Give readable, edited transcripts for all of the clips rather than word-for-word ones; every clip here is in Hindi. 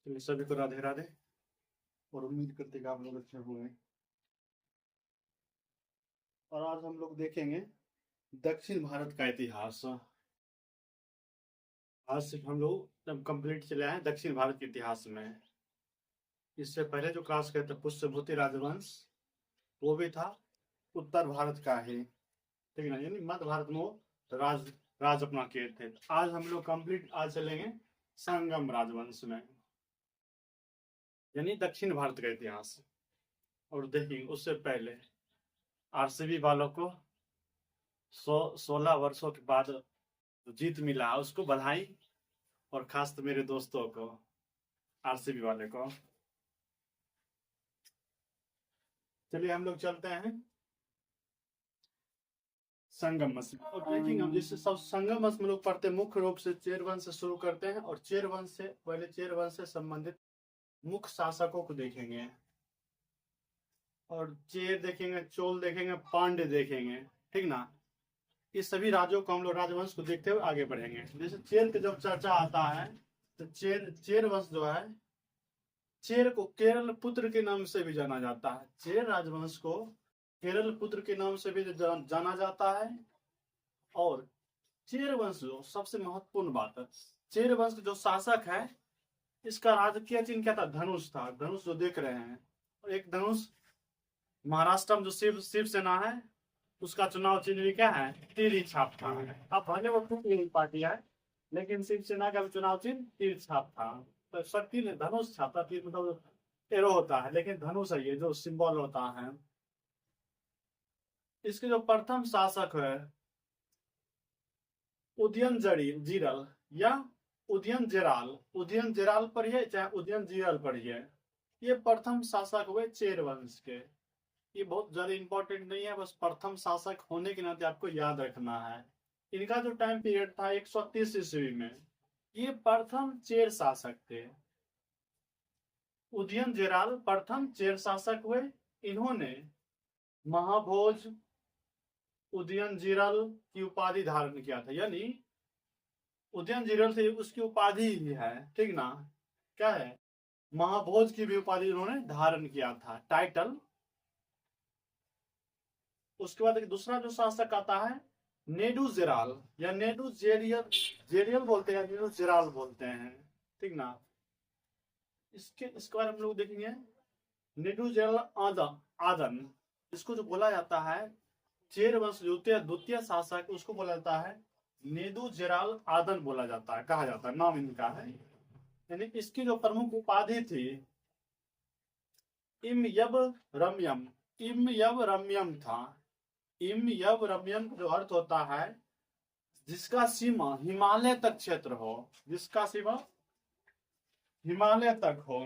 चलिए सभी को राधे राधे। और उम्मीद करते हैं कि आप लोग अच्छे होंगे। और आज हम लोग देखेंगे दक्षिण भारत का इतिहास। आज सिर्फ हम लोग जब कंप्लीट चले हैं दक्षिण भारत के इतिहास में। इससे पहले जो क्लास किया था पुष्यभूति राजवंश, वो भी था उत्तर भारत का ही, ठीक है ना, यानी मध्य भारत में वो राज राज अपना किए थे। आज हम लोग कंप्लीट आज चलेंगे संगम राजवंश में, यानी दक्षिण भारत का इतिहास। और देखिए उससे पहले आरसीबी वालों को 16 वर्षों के बाद जीत मिला, उसको बधाई। और खास तो मेरे दोस्तों को, आरसीबी वाले को। चलिए हम लोग चलते हैं संगमस में और देखेंगे हम। जैसे सब संगमस में लोग पढ़ते मुख्य रूप से चेर वंश से शुरू करते हैं और चेर वंश से पहले चेर वंश से संबंधित मुख्य शासकों को देखेंगे। और चेर देखेंगे, चोल देखेंगे, पांड्य देखेंगे, ठीक ना। इस सभी राज्यों को हम लोग राजवंश को देखते हुए आगे बढ़ेंगे। जैसे चेर की जब चर्चा आता है तो चेर वंश जो है, चेर को केरल पुत्र के नाम से भी जाना जाता है। चेर राजवंश को केरल पुत्र के नाम से भी जाना जाता है। और चेर वंश जो सबसे महत्वपूर्ण बात है, चेर वंश जो शासक है, इसका राजकीय चिन्ह क्या था? धनुष था। धनुष जो देख रहे हैं, और एक धनुष महाराष्ट्र में जो शिवसेना है, उसका चुनाव चिन्ह भी क्या है? तीर ही छाप था। अब भले वो टूटी पार्टी है, लेकिन शिवसेना का भी चुनाव चिन्ह तीर छाप था। तो शक्ति ने धनुष छापा, तीर मतलब एरो होता है, लेकिन धनुष है ये जो सिंबल होता है। इसके जो प्रथम शासक है उदयन जीरल या उदयन जेराल पढ़िए चाहे उदयन जीरल पढ़िए, ये प्रथम शासक हुए चेर वंश के। ये बहुत ज्यादा इंपॉर्टेंट नहीं है, बस प्रथम शासक होने के नाते आपको याद रखना है। इनका जो टाइम पीरियड था 130 ईस्वी में, ये प्रथम चेर शासक थे। उदयन जेराल प्रथम चेर शासक हुए। इन्होंने महाभोज उदयन जीरल की उपाधि धारण किया था, यानी उदयन जीरल से उसकी उपाधि ही है, ठीक ना। क्या है? महाभोज की भी उपाधि उन्होंने धारण किया था, टाइटल। उसके बाद एक दूसरा जो शासक आता है नेडू जेराल या नेडू जेरियल बोलते हैं, नेडू जेराल बोलते हैं, ठीक ना। इसके बारे में हम लोग देखेंगे। नेडू जेराल आदन, इसको जो बोला जाता है चेर वंश द्वितीय शासक, उसको बोला जाता है नेदू जेराल आदन बोला जाता है, कहा जाता है, नाम इनका है। यानी इसकी जो प्रमुख उपाधि थी इम यब रम्यम था। इम यब रम्यम जो अर्थ होता है जिसका सीमा हिमालय तक क्षेत्र हो, जिसका सीमा हिमालय तक हो।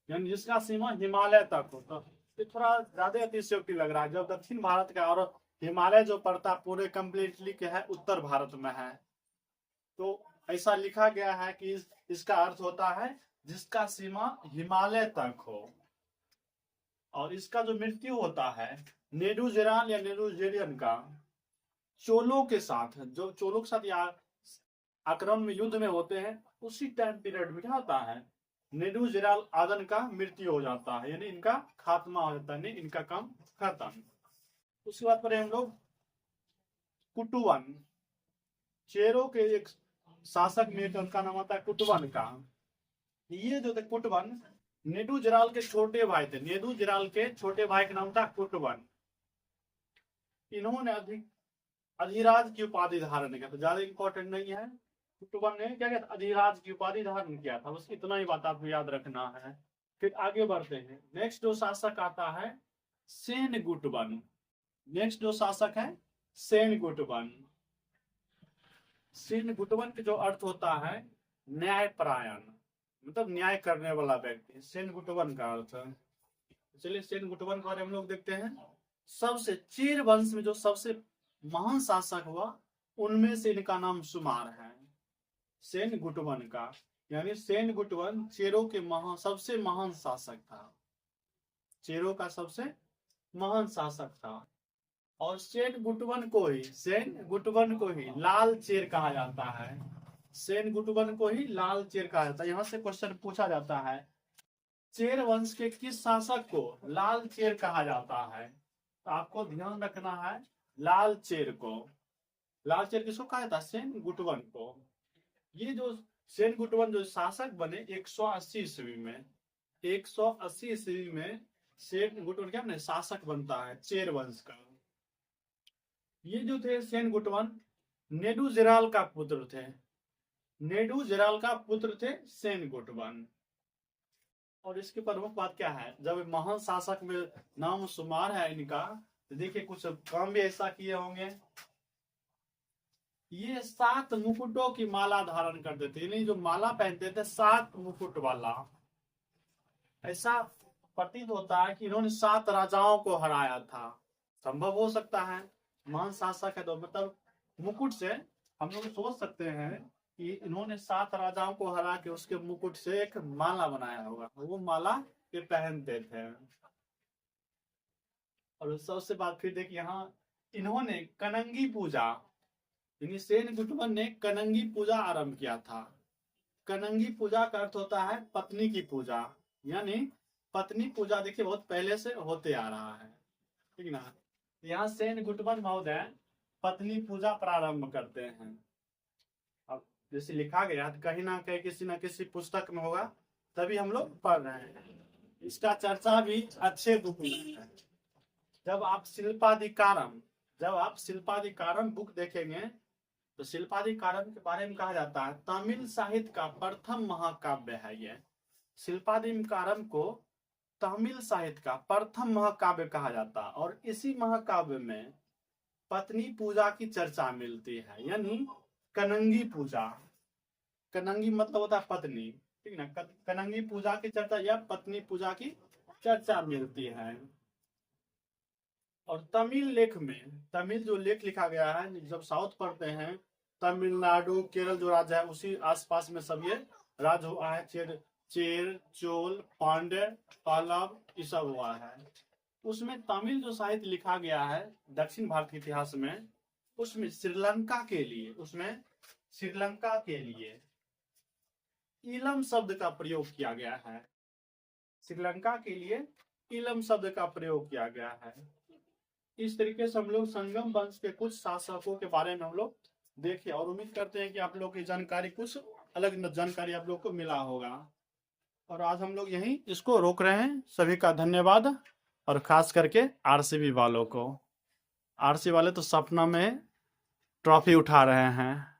यानी जिसका सीमा हिमालय तक हो। तो ये थोड़ा ज्यादा अतिशयोक्ति लग रहा है, जब दक्षिण भारत का और हिमालय जो पड़ता पूरे कंप्लीटली क्या है उत्तर भारत में है। तो ऐसा लिखा गया है कि इसका अर्थ होता है जिसका सीमा हिमालय तक हो। और इसका जो मृत्यु होता है नेडू जेराल या नेडू जेरियन का चोलों के साथ, जो चोलों के साथ आक्रमण में युद्ध में होते हैं, उसी टाइम पीरियड में क्या होता है नेडू जेराल आदन का मृत्यु हो जाता है, यानी इनका खात्मा हो जाता है, इनका काम खत्म। उसके बाद पर हम लोग कुटुवन, चेरों के एक शासक में उनका नाम आता है कुटवन का। ये जो थे कुटवन नेडू जेराल के छोटे भाई थे। नेडू जेराल के छोटे भाई का नाम था कुटवन। इन्होंने अधिराज की उपाधि धारण किया था, ज्यादा इंपॉर्टेंट नहीं है। कुटुबन ने क्या किया था? अधिराज की उपाधि धारण किया था। बस इतना ही बात आपको याद रखना है। फिर आगे बढ़ते हैं। नेक्स्ट जो शासक आता है सेन गुटबन। नेक्स्ट जो शासक है सेन गुटबन। सेन गुटबन के जो अर्थ होता है न्यायपरायण, मतलब न्याय करने वाला व्यक्ति, सेन गुटबन का अर्थ। चलिए सेन गुटबन के बारे में हम लोग देखते हैं। सबसे चेर वंश में जो सबसे महान शासक हुआ उनमें से इनका नाम शुमार है, सेन गुटवन का। यानी सेन गुटवन चेरों के सबसे महान शासक था, चेरों का सबसे महान शासक था। और सेन गुटवन को ही लाल चेर कहा जाता है। सेन गुटवन को ही लाल चेर कहा जाता है। यहाँ से क्वेश्चन पूछा जाता है, चेर वंश के किस शासक को लाल चेर कहा जाता है? तो आपको ध्यान रखना है लाल चेर को। लाल चेर किसको कहा जाता है? सेन गुटवन को। ये जो सेन गुटवन जो शासक बने 180 ईस्वी में, 180 ईस्वी में सेन गुटवन क्या बने? शासक बनता है चेर वंश का। ये जो थे सेन गुटवन नेडूजेराल का पुत्र थे। नेडूजेराल का पुत्र थे सेन गुटवन। और इसकी प्रमुख बात क्या है? जब महान शासक में नाम शुमार है इनका, तो देखिए कुछ काम भी ऐसा किए होंगे। ये 7 मुकुटों की माला धारण करते थे, यानी जो माला पहनते थे 7 मुकुट वाला। ऐसा प्रतीत होता है कि इन्होंने 7 राजाओं को हराया था। संभव हो सकता है, महान शासक है तो मतलब मुकुट से हम लोग सोच सकते हैं कि इन्होंने 7 राजाओं को हरा के उसके मुकुट से एक माला बनाया होगा, वो माला ये पहनते थे। और सबसे बात फिर देखिए, यहाँ इन्होंने कनंगी पूजा, यानी सेन गुटवन ने कनंगी पूजा आरंभ किया था। कनंगी पूजा का अर्थ होता है पत्नी की पूजा, यानी पत्नी पूजा देखिए बहुत पहले से होते आ रहा है, ठीक ना। यहाँ सेन गुटवन महोदय पत्नी पूजा प्रारंभ करते हैं। अब जैसे लिखा गया कहीं ना कहीं किसी न किसी पुस्तक में होगा, तभी हम लोग पढ़ रहे हैं। इसका चर्चा भी अच्छे बुक में है। जब आप शिल्पाधिकारम बुक देखेंगे तो शिल्पाधिकारम के बारे में कहा जाता है तमिल साहित्य का प्रथम महाकाव्य है। ये शिल्पाधिकारम को तमिल साहित्य का प्रथम महाकाव्य कहा जाता है। और इसी महाकाव्य में पत्नी पूजा की चर्चा मिलती है, यानी कनंगी पूजा। कनंगी मतलब होता है पत्नी, ठीक ना। कनंगी पूजा की चर्चा या पत्नी पूजा की चर्चा मिलती है। और तमिल लेख में, तमिल जो लेख लिखा गया है, जब साउथ पढ़ते हैं तमिलनाडु केरल जो राज्य है उसी आसपास में सब ये राज्य हुआ है। चेर, चोल, पांड्य, पल्लव ये सब हुआ है। उसमें तमिल जो साहित्य लिखा गया है दक्षिण भारत के इतिहास में, उसमें श्रीलंका के लिए इलम शब्द का प्रयोग किया गया है। श्रीलंका के लिए इलम शब्द का प्रयोग किया गया है। इस तरीके से हम लोग संगम वंश के कुछ शासकों के बारे में हम लोग देखे, और उम्मीद करते हैं कि आप लोग की जानकारी कुछ अलग जानकारी आप लोग को मिला होगा। और आज हम लोग यहीं इसको रोक रहे हैं। सभी का धन्यवाद। और खास करके आरसीबी वालों को, आरसीबी वाले तो सपना में ट्रॉफी उठा रहे हैं।